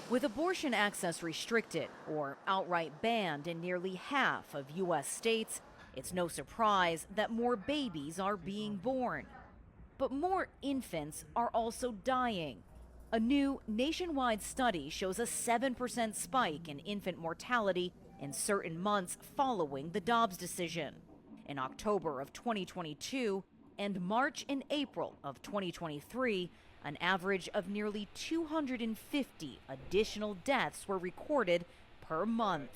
With abortion access restricted or outright banned in nearly half of U.S. states, it's no surprise that more babies are being born. But more infants are also dying. A new nationwide study shows a 7% spike in infant mortality in certain months following the Dobbs decision. In October of 2022 and March and April of 2023, an average of nearly 250 additional deaths were recorded per month.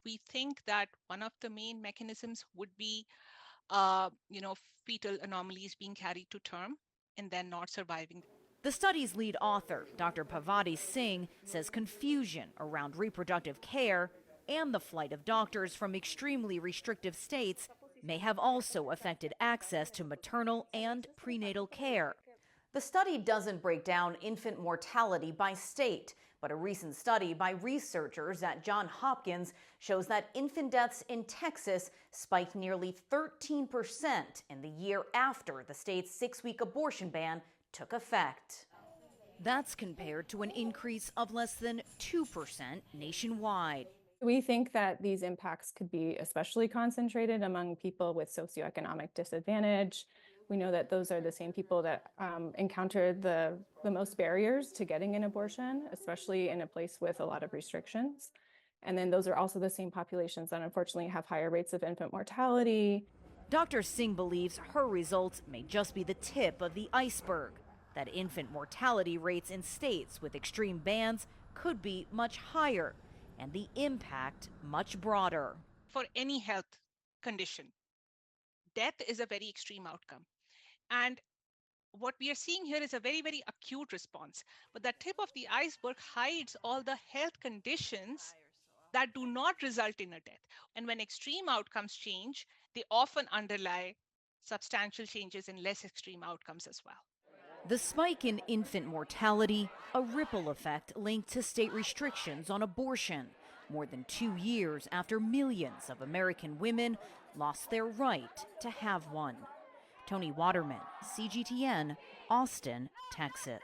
We think that one of the main mechanisms would be, fetal anomalies being carried to term and then not surviving. The study's lead author, Dr. Pavati Singh, says confusion around reproductive care and the flight of doctors from extremely restrictive states may have also affected access to maternal and prenatal care. The study doesn't break down infant mortality by state, but a recent study by researchers at Johns Hopkins shows that infant deaths in Texas spiked nearly 13% in the year after the state's 6-week abortion ban took effect. That's compared to an increase of less than 2% nationwide. We think that these impacts could be especially concentrated among people with socioeconomic disadvantage. We know that those are the same people that encounter the most barriers to getting an abortion, especially in a place with a lot of restrictions. And then those are also the same populations that unfortunately have higher rates of infant mortality. Dr. Singh believes her results may just be the tip of the iceberg, that infant mortality rates in states with extreme bans could be much higher and the impact much broader. For any health condition, death is a very extreme outcome. And what we are seeing here is a very, very acute response. But the tip of the iceberg hides all the health conditions that do not result in a death. And when extreme outcomes change, they often underlie substantial changes in less extreme outcomes as well. The spike in infant mortality, a ripple effect linked to state restrictions on abortion, more than 2 years after millions of American women lost their right to have one. Toni, Waterman, CGTN, Austin, Texas.